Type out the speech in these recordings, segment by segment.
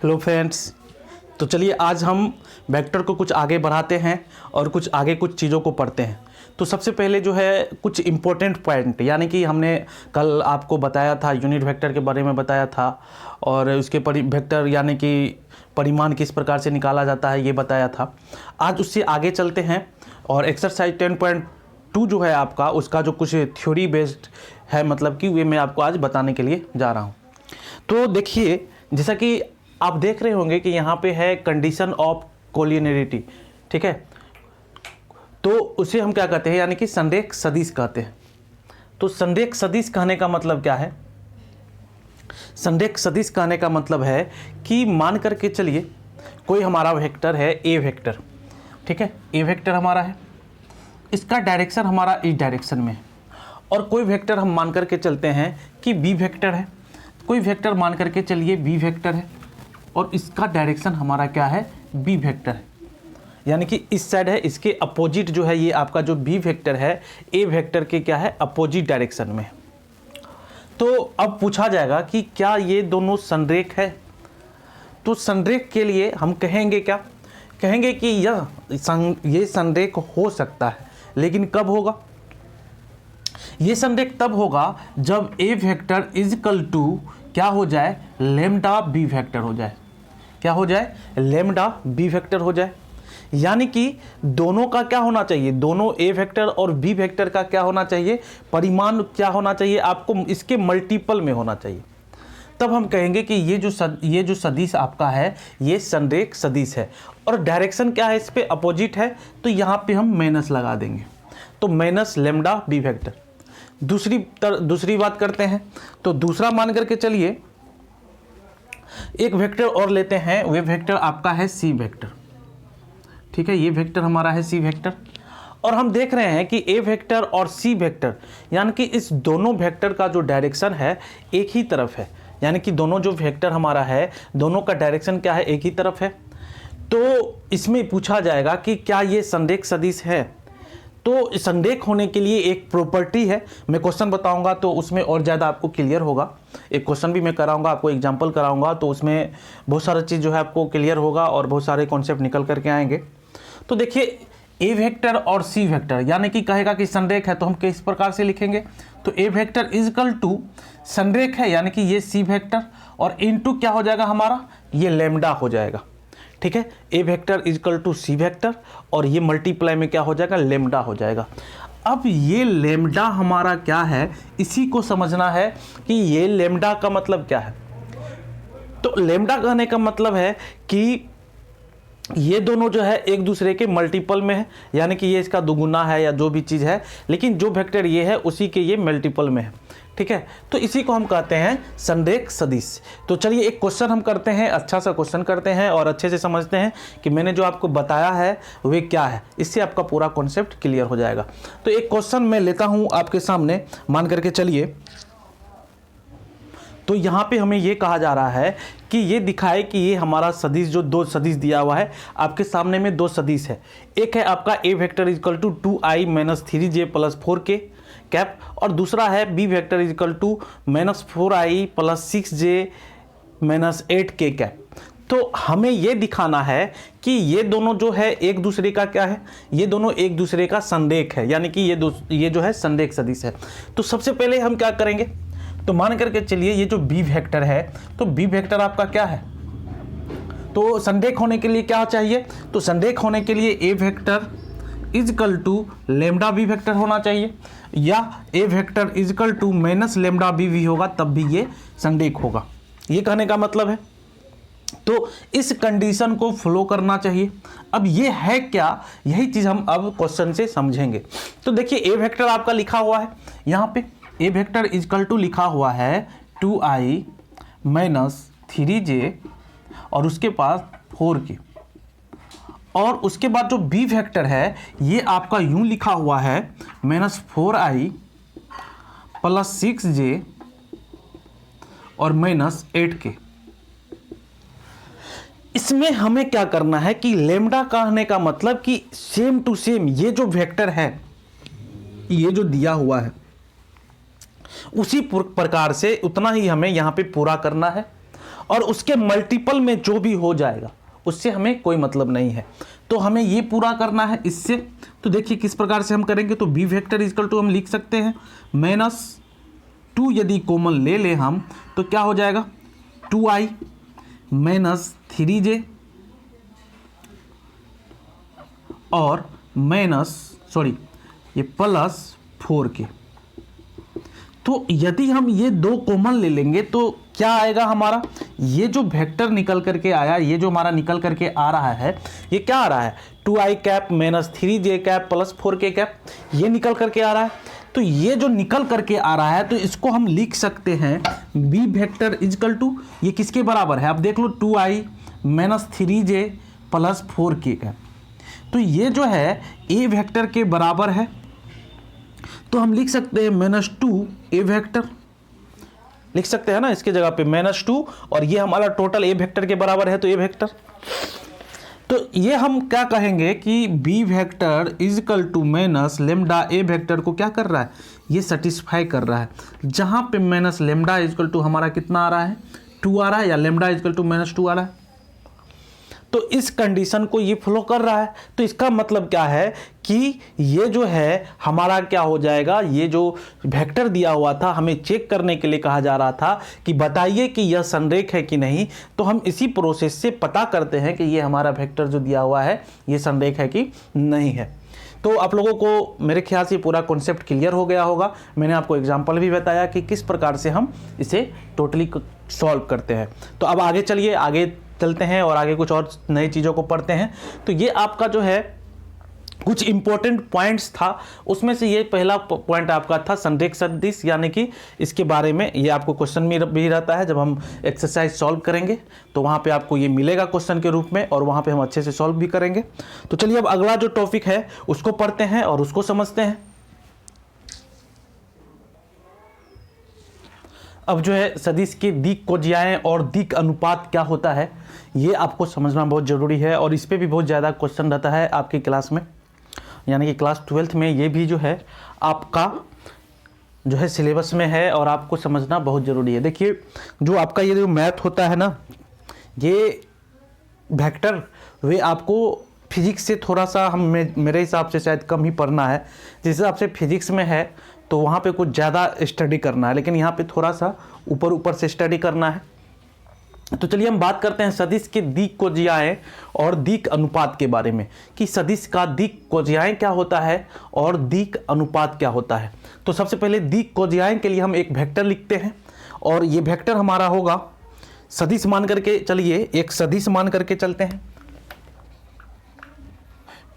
Hello friends. तो चलिए आज हम वेक्टर को कुछ आगे बढ़ाते हैं और कुछ चीज़ों को पढ़ते हैं। तो सबसे पहले जो है कुछ इम्पोर्टेंट पॉइंट, यानी कि हमने कल आपको बताया था, यूनिट वेक्टर के बारे में बताया था और उसके वेक्टर यानी कि परिमाण किस प्रकार से निकाला जाता है ये बताया था। आज उससे आगे चलते हैं और एक्सरसाइज 10.2 जो है आपका, उसका जो कुछ थ्योरी बेस्ड है, मतलब कि वे मैं आपको आज बताने के लिए जा रहा हूँ। तो देखिए, जैसा कि आप देख रहे होंगे कि यहाँ पे है कंडीशन ऑफ कोलिनियरिटी, ठीक है। तो उसे हम क्या कहते हैं, यानी कि संरेख सदिश कहते हैं। तो संरेख सदिश कहने का मतलब क्या है? संरेख सदिश कहने का मतलब है कि मान करके चलिए कोई हमारा वेक्टर है ए वेक्टर, ठीक है। ए वेक्टर हमारा है, इसका डायरेक्शन हमारा इस डायरेक्शन में है। और कोई वेक्टर हम मान करके चलते हैं कि बी वेक्टर है, कोई वेक्टर मान करके चलिए बी वेक्टर है और इसका डायरेक्शन हमारा क्या है, बी वेक्टर है। यानी कि इस साइड है, इसके अपोजिट जो है ये आपका जो बी वेक्टर है ए वेक्टर के क्या है, अपोजिट डायरेक्शन में। तो अब पूछा जाएगा कि क्या ये दोनों संरेख है? तो संरेख के लिए हम कहेंगे क्या, कहेंगे कि ये संरेख हो सकता है, लेकिन कब होगा? ये संरेख तब होगा जब ए वेक्टर इजकल टू क्या हो जाए, लेम्डा बी वेक्टर हो जाए। क्या हो जाए? लेम्डा बी वेक्टर हो जाए। यानी कि दोनों का क्या होना चाहिए, दोनों ए वेक्टर और बी वेक्टर का क्या होना चाहिए, परिमाण क्या होना चाहिए आपको, इसके मल्टीपल में होना चाहिए। तब हम कहेंगे कि ये जो सदिश आपका है ये संरेख सदिश है। और डायरेक्शन क्या है, इस पे अपोजिट है, तो यहाँ पे हम माइनस लगा देंगे, तो माइनस लेम्डा बी वेक्टर। दूसरी बात करते हैं। तो दूसरा मान करके चलिए एक वेक्टर और लेते हैं, वे वेक्टर आपका है सी वेक्टर, ठीक है। ये वेक्टर हमारा है सी वेक्टर और हम देख रहे हैं कि ए वेक्टर और सी वेक्टर यानी कि इस दोनों वेक्टर का जो डायरेक्शन है एक ही तरफ है। यानी कि दोनों जो वेक्टर हमारा है दोनों का डायरेक्शन क्या है, एक ही तरफ है। तो इसमें पूछा जाएगा कि क्या ये संरेख सदिश है? तो संरेख होने के लिए एक प्रॉपर्टी है, मैं क्वेश्चन बताऊंगा तो उसमें और ज़्यादा आपको क्लियर होगा। एक क्वेश्चन भी मैं कराऊंगा आपको, एग्जांपल कराऊंगा, तो उसमें बहुत सारा चीज़ जो है आपको क्लियर होगा और बहुत सारे कॉन्सेप्ट निकल करके आएंगे। तो देखिए, ए वेक्टर और सी वेक्टर यानी कि कहेगा कि संरेख है, तो हम किस प्रकार से लिखेंगे? तो ए वेक्टर इजकल टू संरेख है, यानी कि ये सी वेक्टर और इनटू क्या हो जाएगा हमारा, ये लेम्डा हो जाएगा, ठीक है। A vector is equal to C vector और ये मल्टीप्लाई में क्या हो जाएगा, लेम्डा हो जाएगा। अब ये लेम्डा हमारा क्या है, इसी को समझना है कि ये लेम्डा का मतलब क्या है। तो लेम्डा कहने का मतलब है कि ये दोनों जो है एक दूसरे के मल्टीपल में है, यानी कि ये इसका दुगुना है या जो भी चीज़ है, लेकिन जो वेक्टर ये है उसी के ये मल्टीपल में है, ठीक है। तो इसी को हम कहते हैं संरेख सदिश। तो चलिए एक क्वेश्चन हम करते हैं, अच्छा सा क्वेश्चन करते हैं और अच्छे से समझते हैं कि मैंने जो आपको बताया है वे क्या है, इससे आपका पूरा कॉन्सेप्ट क्लियर हो जाएगा। तो एक क्वेश्चन मैं लेता हूँ आपके सामने, मान करके चलिए। तो यहाँ पे हमें ये कहा जा रहा है कि ये दिखाए कि ये हमारा सदिश, जो दो सदिश दिया हुआ है आपके सामने में, दो सदिश है। एक है आपका A vector is equal to 2i minus 3j plus 4k cap और दूसरा है B vector is equal to minus 4i plus 6j minus 8k cap. तो हमें ये दिखाना है कि ये दोनों जो है एक दूसरे का क्या है, ये दोनों एक दूसरे का संरेख है, यानी कि ये जो है संरेख सदिश है। तो सबसे पहले हम क्या करेंगे, तो मान करके चलिए ये जो बी वेक्टर है, तो बी वेक्टर आपका क्या है, तो संरेख होने के लिए क्या चाहिए, तो संरेख होने के लिए A vector is equal to lambda B vector होना चाहिए, या A vector is equal to minus lambda B V होगा, तब भी ये संरेख होगा। ये कहने का मतलब है। तो इस कंडीशन को फॉलो करना चाहिए। अब ये है क्या, यही चीज़ हम अब क्वेश्चन से समझेंगे। तो देखिए, ए वेक्टर आपका लिखा हुआ है यहाँ पे, ए वेक्टर इजकल टू लिखा हुआ है 2i माइनस 3j और उसके पास 4k, और उसके बाद जो बी वेक्टर है ये आपका यूं लिखा हुआ है माइनस 4i प्लस 6j और माइनस 8k। इसमें हमें क्या करना है कि लेम्डा कहने का मतलब कि सेम टू सेम ये जो वेक्टर है, ये जो दिया हुआ है उसी प्रकार से उतना ही हमें यहाँ पे पूरा करना है। और उसके मल्टीपल में जो भी हो जाएगा उससे हमें कोई मतलब नहीं है। तो हमें ये पूरा करना है इससे। तो देखिए किस प्रकार से हम करेंगे। तो बी वेक्टर इक्वल टू हम लिख सकते हैं -2 यदि कॉमन ले लें हम तो क्या हो जाएगा 2i -3j और ये +4k। तो यदि हम ये दो कॉमन ले लेंगे तो क्या आएगा हमारा, ये जो वेक्टर निकल करके आया, ये जो हमारा निकल करके आ रहा है, ये क्या आ रहा है 2i cap -3j cap +4k cap, ये निकल करके आ रहा है। तो ये जो निकल करके आ रहा है तो इसको हम लिख सकते हैं बी वेक्टर इक्वल टू, ये किसके बराबर है, अब देख लो 2i -3j +4k कैप। तो ये जो है ए वेक्टर के बराबर है। तो हम लिख सकते हैं -2 ए वेक्टर लिख सकते हैं ना, इसके जगह पे -2 और ये हमारा टोटल ए वेक्टर के बराबर है तो ए वेक्टर। तो ये हम क्या कहेंगे कि B vector equal to minus lambda A vector को क्या कर रहा है, ये सेटिस्फाई कर रहा है। जहां पे माइनस लेमडा इक्वल टू हमारा कितना आ रहा है 2 आ रहा है, या लेमडा इक्वल टू -2 आ रहा है। तो इस कंडीशन को ये फॉलो कर रहा है। तो इसका मतलब क्या है कि ये जो है हमारा क्या हो जाएगा, ये जो वेक्टर दिया हुआ था हमें चेक करने के लिए कहा जा रहा था कि बताइए कि यह संरेख है कि नहीं। तो हम इसी प्रोसेस से पता करते हैं कि ये हमारा वेक्टर जो दिया हुआ है ये संरेख है कि नहीं है। तो आप लोगों को मेरे ख्याल से पूरा कॉन्सेप्ट क्लियर हो गया होगा। मैंने आपको एग्जांपल भी बताया कि किस प्रकार से हम इसे टोटली सॉल्व करते हैं। तो अब आगे चलिए, आगे चलते हैं और आगे कुछ और नई चीज़ों को पढ़ते हैं। तो ये आपका जो है कुछ इंपॉर्टेंट पॉइंट्स था, उसमें से ये पहला पॉइंट आपका था संरेख सदिश, यानी कि इसके बारे में ये आपको क्वेश्चन में भी रहता है। जब हम एक्सरसाइज सॉल्व करेंगे तो वहाँ पे आपको ये मिलेगा क्वेश्चन के रूप में और वहाँ पे हम अच्छे से सॉल्व भी करेंगे। तो चलिए अब अगला जो टॉपिक है उसको पढ़ते हैं और उसको समझते हैं। अब जो है सदिश के दिक् कोज्याएं और दिक् अनुपात क्या होता है ये आपको समझना बहुत ज़रूरी है और इस पे भी बहुत ज़्यादा क्वेश्चन रहता है आपकी क्लास में, यानी कि क्लास 12th में ये भी जो है आपका जो है सिलेबस में है और आपको समझना बहुत ज़रूरी है। देखिए जो आपका ये जो मैथ होता है ना, ये वेक्टर वे आपको फिजिक्स से थोड़ा सा मेरे हिसाब से शायद कम ही पढ़ना है। जिस हिसाब से फिजिक्स में है तो वहाँ पे कुछ ज़्यादा स्टडी करना है, लेकिन यहाँ पे थोड़ा सा ऊपर से स्टडी करना है। तो चलिए हम बात करते हैं सदिश के दिक् कोज्याएं और दिक् अनुपात के बारे में, कि सदिश का दिक् कोज्याएं क्या होता है और दिक् अनुपात क्या होता है। तो सबसे पहले दिक् कोज्याएं के लिए हम एक वेक्टर लिखते हैं और ये वेक्टर हमारा होगा सदिश मान करके, चलिए एक सदिश मान करके चलते हैं।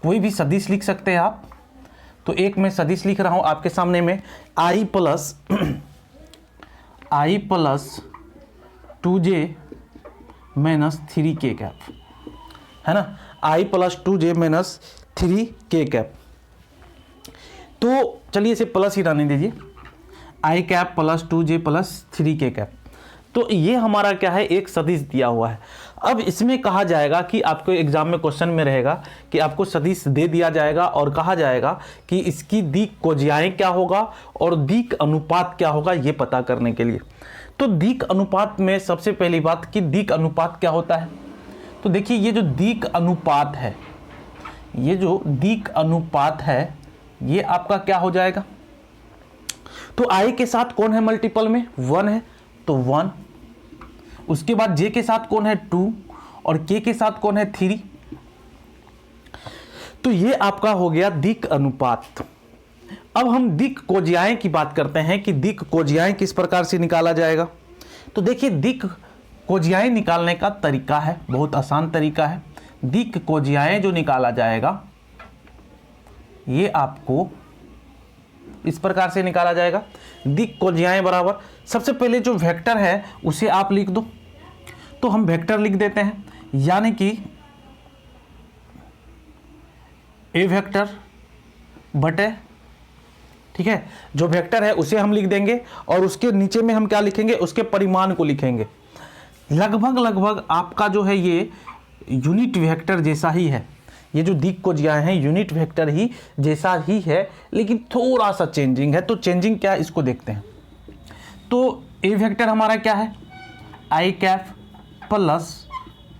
कोई भी सदिश लिख सकते हैं आप। तो एक मैं सदिश लिख रहा हूं आपके सामने में i plus 2j -3k cap, है ना, i plus 2j -3k cap. तो चलिए इसे प्लस ही रहने दीजिए, i cap plus 2j plus 3k cap. तो ये हमारा क्या है, एक सदिश दिया हुआ है। अब इसमें कहा जाएगा कि आपको एग्जाम में क्वेश्चन में रहेगा कि आपको सदिश दे दिया जाएगा और कहा जाएगा कि इसकी दिक् कोज्याएं क्या होगा और दिक् अनुपात क्या होगा, ये पता करने के लिए। तो दिक् अनुपात में सबसे पहली बात कि दिक् अनुपात क्या होता है। तो देखिए ये जो दिक् अनुपात है, ये जो दिक् अनुपात है ये आपका क्या हो जाएगा, तो i के साथ कौन है मल्टीपल में 1 है तो 1, उसके बाद j के साथ कौन है 2 और k के साथ कौन है 3। तो ये आपका हो गया दिक् अनुपात। अब हम दिक् कोज्याएं की बात करते हैं कि दिक् कोज्याएं किस प्रकार से निकाला जाएगा। तो देखिए दिक् कोज्याएं निकालने का तरीका है, बहुत आसान तरीका है। दिक् कोज्याएं जो निकाला जाएगा ये आपको इस प्रकार से निकाला जाएगा। दिक् कोज्याएं बराबर सबसे पहले जो वेक्टर है उसे आप लिख दो। तो हम वेक्टर लिख देते हैं, यानी कि ए वेक्टर बटे, ठीक है, जो वेक्टर है उसे हम लिख देंगे और उसके नीचे में हम क्या लिखेंगे, उसके परिमाण को लिखेंगे। लगभग आपका जो है ये यूनिट वेक्टर जैसा ही है। ये जो दिक् कोज्याएं हैं यूनिट वेक्टर ही जैसा ही है, लेकिन थोड़ा सा चेंजिंग है। तो चेंजिंग क्या है इसको देखते हैं। तो ए वेक्टर हमारा क्या है i cap plus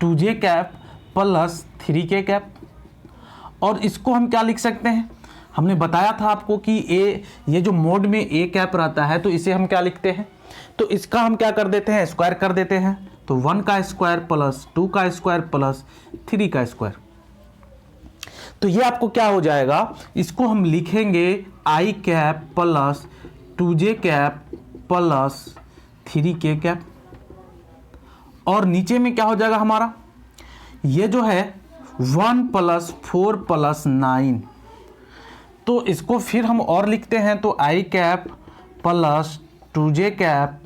2j cap plus 3k cap. और इसको हम क्या लिख सकते हैं, हमने बताया था आपको कि ये जो मोड में ए कैप रहता है तो इसे हम क्या लिखते हैं, तो इसका हम क्या कर देते हैं, स्क्वायर कर देते हैं। तो 1 का स्क्वायर प्लस 2 का स्क्वायर प्लस 3 का स्क्वायर। तो ये आपको क्या हो जाएगा, इसको हम लिखेंगे I cap plus 2j cap plus 3k cap. और नीचे में क्या हो जाएगा हमारा, ये जो है 1 प्लस 4 प्लस 9। तो इसको फिर हम और लिखते हैं, तो I cap plus 2j cap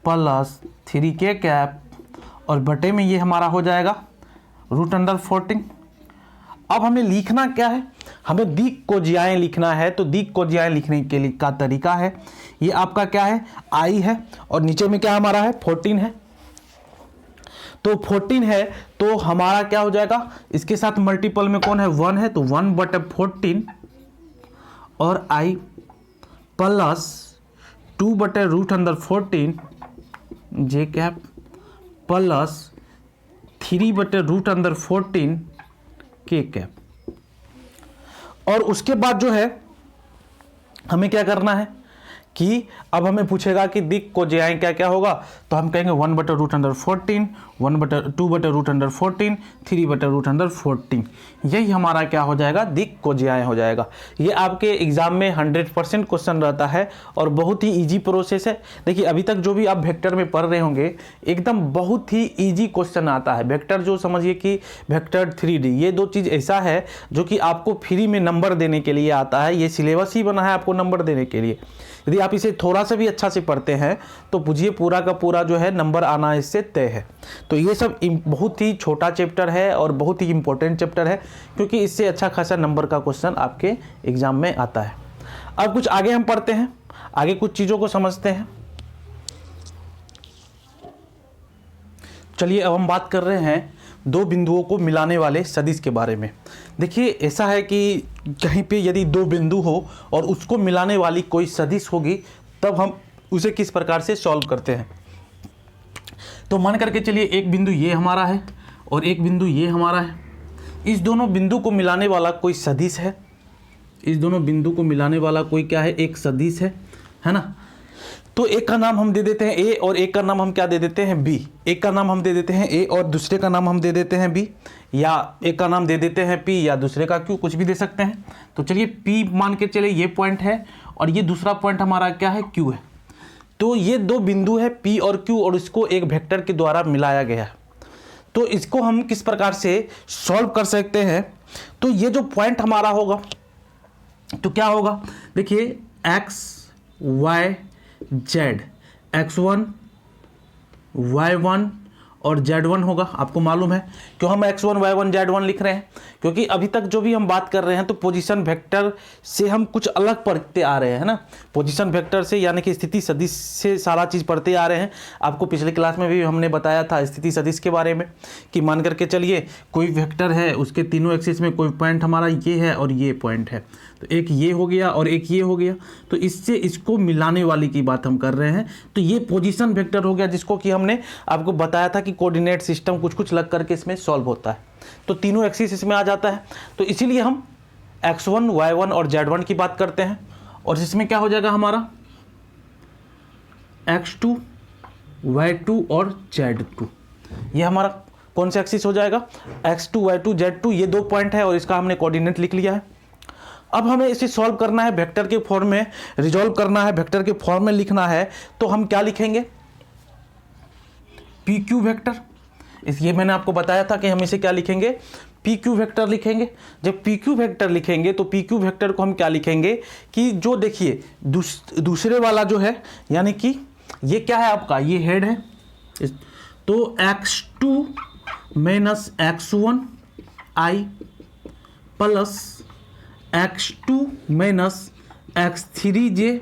plus 3k cap और बटे में ये हमारा हो जाएगा √14। अब हमें लिखना क्या है, हमें दिक कोज्याएं लिखना है। तो दिक कोज्याएं लिखने के लिए का तरीका है, ये आपका क्या है, आई है और नीचे में क्या हमारा है 14 है। तो 14 है तो हमारा क्या हो जाएगा, इसके साथ मल्टीपल में कौन है, 1 है, तो 1/14 और आई प्लस 2/√14 जे कैप प्लस 3/√14 के कैप। और उसके बाद जो है हमें क्या करना है कि अब हमें पूछेगा कि दिक कोज्याएं क्या क्या होगा, तो हम कहेंगे 1/√14, 2/√14, 3/√14। यही हमारा क्या हो जाएगा, दिक कोज्याएं हो जाएगा। ये आपके एग्जाम में 100% क्वेश्चन रहता है और बहुत ही इजी प्रोसेस है। देखिए अभी तक जो भी आप वेक्टर में पढ़ रहे होंगे एकदम बहुत ही इजी क्वेश्चन आता है। वेक्टर जो समझिए कि वेक्टर 3D, ये दो चीज़ ऐसा है जो कि आपको फ्री में नंबर देने के लिए आता है। ये सिलेबस ही बना है आपको नंबर देने के लिए। यदि आप इसे थोड़ा सा भी अच्छा से पढ़ते हैं तो बुझिए पूरा का पूरा जो है नंबर आना इससे तय है। तो ये सब बहुत ही छोटा चैप्टर है और बहुत ही इंपॉर्टेंट चैप्टर है, क्योंकि इससे अच्छा खासा नंबर का क्वेश्चन आपके एग्जाम में आता है। अब कुछ आगे हम पढ़ते हैं, आगे कुछ चीज़ों को समझते हैं। चलिए अब हम बात कर रहे हैं दो बिंदुओं को मिलाने वाले सदिश के बारे में। देखिए ऐसा है कि कहीं पे यदि दो बिंदु हो और उसको मिलाने वाली कोई सदिश होगी तब हम उसे किस प्रकार से सॉल्व करते हैं। तो मान करके चलिए एक बिंदु ये हमारा है और एक बिंदु ये हमारा है। इस दोनों बिंदु को मिलाने वाला कोई सदिश है, इस दोनों बिंदु को मिलाने वाला कोई क्या है, एक सदिश है ना। तो एक का नाम हम दे देते हैं ए और एक का नाम हम क्या दे देते हैं, बी। एक का नाम हम दे देते हैं ए और दूसरे का नाम हम दे देते हैं बी, या एक का नाम दे देते हैं पी या दूसरे का क्यू, कुछ भी दे सकते हैं। तो चलिए पी मान के चले ये पॉइंट है और ये दूसरा पॉइंट हमारा क्या है, क्यू है। तो ये दो बिंदु है पी और क्यू और इसको एक वेक्टर के द्वारा मिलाया गया है। तो इसको हम किस प्रकार से सॉल्व कर सकते हैं, तो ये जो पॉइंट हमारा होगा तो क्या होगा, देखिए x Y Z, x1 y1 और z1 होगा। आपको मालूम है क्यों हम x1 y1 z1 लिख रहे हैं, क्योंकि अभी तक जो भी हम बात कर रहे हैं तो पोजीशन वेक्टर से हम कुछ अलग पढ़ते आ रहे हैं ना। पोजीशन वेक्टर से यानी कि स्थिति सदिश से सारा चीज़ पढ़ते आ रहे हैं। आपको पिछले क्लास में भी हमने बताया था स्थिति सदिश के बारे में कि मान करके चलिए कोई वेक्टर है, उसके तीनों एक्सिस में कोई पॉइंट हमारा ये है और ये पॉइंट है, तो एक ये हो गया और एक ये हो गया, तो इससे इसको मिलाने वाली की बात हम कर रहे हैं। तो ये पोजीशन वेक्टर हो गया जिसको कि हमने आपको बताया था कि कोऑर्डिनेट सिस्टम कुछ कुछ लग करके इसमें सॉल्व होता है। तो तीनों एक्सिस इसमें आ जाता है, तो इसीलिए हम x1 y1 और z1 की बात करते हैं। और इसमें क्या हो जाएगा हमारा x2 y2 और z2, ये हमारा कौन सा एक्सिस हो जाएगा, x2 y2 z2, ये दो पॉइंट है और इसका हमने कोऑर्डिनेट लिख लिया है। अब हमें इसे सॉल्व करना है, वेक्टर के फॉर्म में रिजॉल्व करना है, वेक्टर के फॉर्म में लिखना है। तो हम क्या लिखेंगे, पी क्यू वेक्टर। ये मैंने आपको बताया था कि हम इसे क्या लिखेंगे, पी क्यू वेक्टर लिखेंगे। जब पी क्यू वेक्टर लिखेंगे तो पी क्यू वेक्टर को हम क्या लिखेंगे कि जो देखिए दूसरे वाला जो है, यानी कि ये क्या है आपका, ये हेड है, तो x2 माइनस x1 आई प्लस x2 माइनस x3j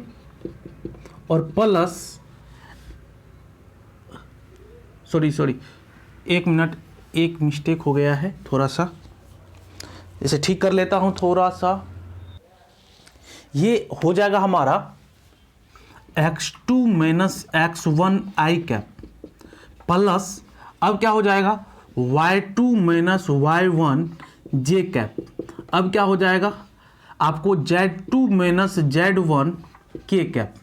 और प्लस सॉरी एक मिनट, एक मिस्टेक हो गया है थोड़ा सा, इसे ठीक कर लेता हूँ थोड़ा सा। ये हो जाएगा हमारा x2 माइनस x1 आई कैप प्लस अब क्या हो जाएगा y2 माइनस y1 जे कैप। अब क्या हो जाएगा आपको z2 माइनस z1 के कैप।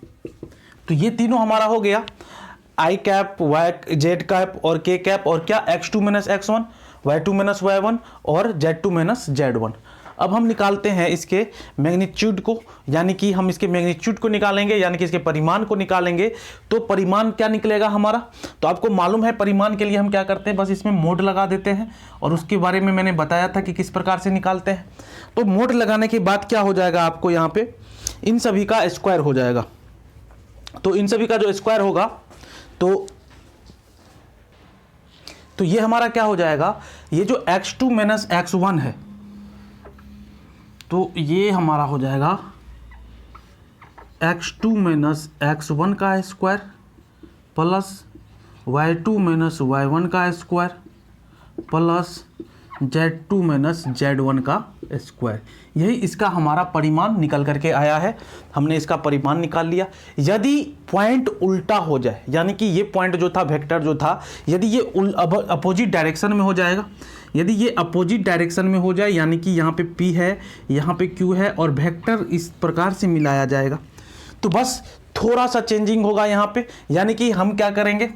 तो ये तीनों हमारा हो गया, आई कैप, वाई जेड कैप और के कैप, और क्या x2 minus x1, y2 minus y1 और z2 माइनस z1। अब हम निकालते हैं इसके मैग्नीट्यूड को, यानी कि हम इसके मैग्नीट्यूड को निकालेंगे, यानी कि इसके परिमाण को निकालेंगे। तो परिमाण क्या निकलेगा हमारा, तो आपको मालूम है परिमाण के लिए हम क्या करते हैं, बस इसमें मोड लगा देते हैं, और उसके बारे में मैंने बताया था कि किस प्रकार से निकालते हैं। तो मोड लगाने के बाद क्या हो जाएगा आपको यहाँ पे इन सभी का स्क्वायर हो जाएगा। तो इन सभी का जो स्क्वायर होगा तो ये हमारा क्या हो जाएगा, ये जो x2 माइनस x1 है, तो ये हमारा हो जाएगा x2 माइनस x1 का square plus y2 minus y1 का square plus z2 minus z1 का स्क्वायर। यही इसका हमारा परिमाण निकल करके आया है। हमने इसका परिमाण निकाल लिया। यदि पॉइंट उल्टा हो जाए, यानी कि ये पॉइंट जो था, वेक्टर जो था, यदि ये अपोजिट डायरेक्शन में हो जाएगा, यदि ये अपोजिट डायरेक्शन में हो जाए, यानी कि यहाँ पे P है, यहाँ पे Q है, और वेक्टर इस प्रकार से मिलाया जाएगा, तो बस थोड़ा सा चेंजिंग होगा यहाँ पे। यानी कि हम क्या करेंगे,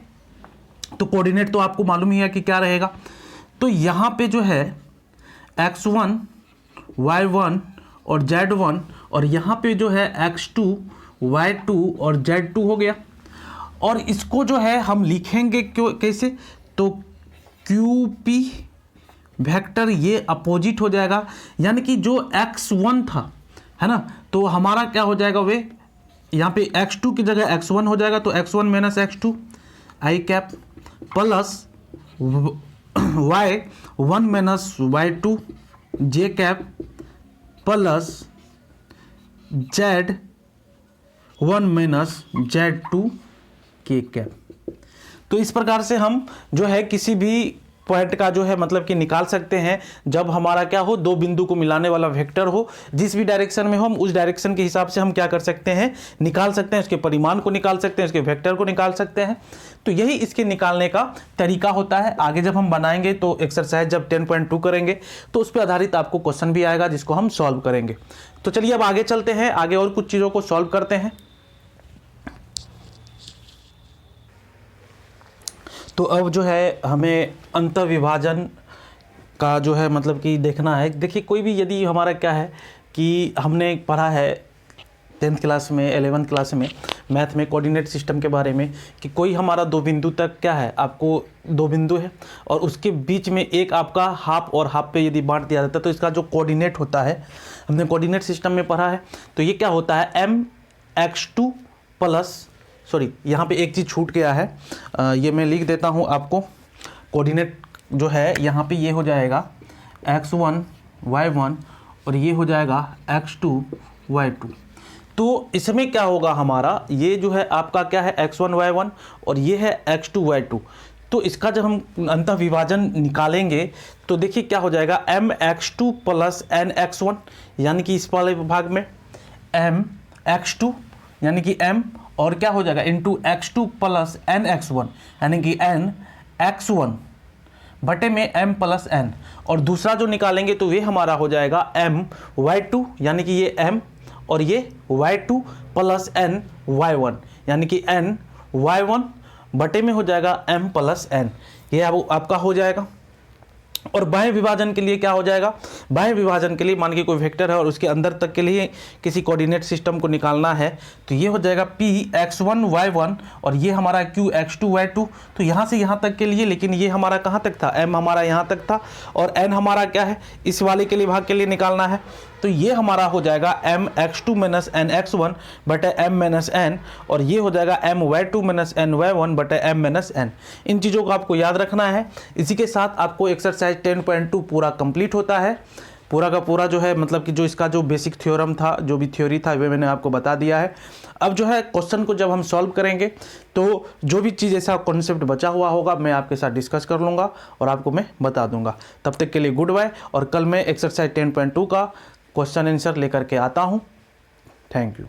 तो कोऑर्डिनेट तो आपको मालूम ही है कि क्या रहेगा। तो यहाँ पे जो है x1, y1 और z1, और यहाँ पे जो है x2, y2 और z2 हो गया। और इसको जो है हम लिखेंगे क्यों, कैसे, तो QP वेक्टर ये अपोजिट हो जाएगा, यानी कि जो x1 था, है ना, तो हमारा क्या हो जाएगा, वे यहाँ पे x2 की जगह x1 हो जाएगा, तो x1 minus x2 I cap plus y1 minus y2 J cap plus z1 minus z2 K cap. तो इस प्रकार से हम जो है किसी भी पॉइंट का जो है मतलब कि निकाल सकते हैं, जब हमारा क्या हो, दो बिंदु को मिलाने वाला वेक्टर हो, जिस भी डायरेक्शन में हो, हम उस डायरेक्शन के हिसाब से हम क्या कर सकते हैं, निकाल सकते हैं, उसके परिमाण को निकाल सकते हैं, उसके वेक्टर को निकाल सकते हैं। तो यही इसके निकालने का तरीका होता है। आगे जब हम बनाएंगे तो एक्सरसाइज जब 10.2 करेंगे तो उस पर आधारित आपको क्वेश्चन भी आएगा जिसको हम सॉल्व करेंगे। तो चलिए अब आगे चलते हैं, आगे और कुछ चीज़ों को सॉल्व करते हैं। तो अब जो है हमें अंतर्विभाजन का जो है मतलब कि देखना है। देखिए कोई भी यदि हमारा क्या है कि हमने पढ़ा है 10th क्लास में, 11th क्लास में मैथ में कोऑर्डिनेट सिस्टम के बारे में, कि कोई हमारा दो बिंदु तक क्या है, आपको दो बिंदु है और उसके बीच में एक आपका हाफ और हाफ पे यदि बांट दिया जाता है तो इसका जो कोऑर्डिनेट होता है, हमने कोऑर्डिनेट सिस्टम में पढ़ा है। तो ये क्या होता है, mx2 प्लस, सॉरी यहाँ पे एक चीज़ छूट गया है, ये मैं लिख देता हूँ आपको। कोऑर्डिनेट जो है यहाँ पे ये हो जाएगा x1 y1 और ये हो जाएगा x2 y2। तो इसमें क्या होगा हमारा, ये जो है आपका क्या है x1 y1 और ये है x2 y2। तो इसका जब हम अंतःविभाजन निकालेंगे तो देखिए क्या हो जाएगा, mx2 प्लस nx1, यानी कि इस वाले भाग में mx2 यानी कि m और क्या हो जाएगा इंटू x2 प्लस nx1 यानी कि nx1 बटे में m प्लस n, और दूसरा जो निकालेंगे तो ये हमारा हो जाएगा m y2 यानी कि ये m और ये y2 प्लस n y1 यानी कि n y1 बटे में हो जाएगा m प्लस n। ये अब आपका हो जाएगा। और बाह्य विभाजन के लिए क्या हो जाएगा, बाह्य विभाजन के लिए मान के कोई वेक्टर है और उसके अंदर तक के लिए किसी कोऑर्डिनेट सिस्टम को निकालना है तो ये हो जाएगा p x1 y1 और ये हमारा q x2 y2। तो यहाँ से यहाँ तक के लिए, लेकिन ये हमारा कहाँ तक था, m हमारा यहाँ तक था और n हमारा क्या है, इस वाले के लिए भाग के लिए निकालना है। तो ये हमारा हो जाएगा m x2 minus n x1 बटे m माइनस n और ये हो जाएगा m y2 minus n y1 बटे m माइनस n। इन चीज़ों को आपको याद रखना है। इसी के साथ आपको एक्सरसाइज 10.2 पूरा कंप्लीट होता है। पूरा का पूरा जो है मतलब कि जो इसका जो बेसिक थ्योरम था, जो भी थ्योरी था वे मैंने आपको बता दिया है। अब जो है क्वेश्चन को जब हम सॉल्व करेंगे तो जो भी चीज़ ऐसा कॉन्सेप्ट बचा हुआ होगा मैं आपके साथ डिस्कस कर लूँगा और आपको मैं बता दूंगा। तब तक के लिए गुड बाय, और कल मैं एक्सरसाइज 10.2 का क्वेश्चन आंसर लेकर के आता हूँ। Thank you.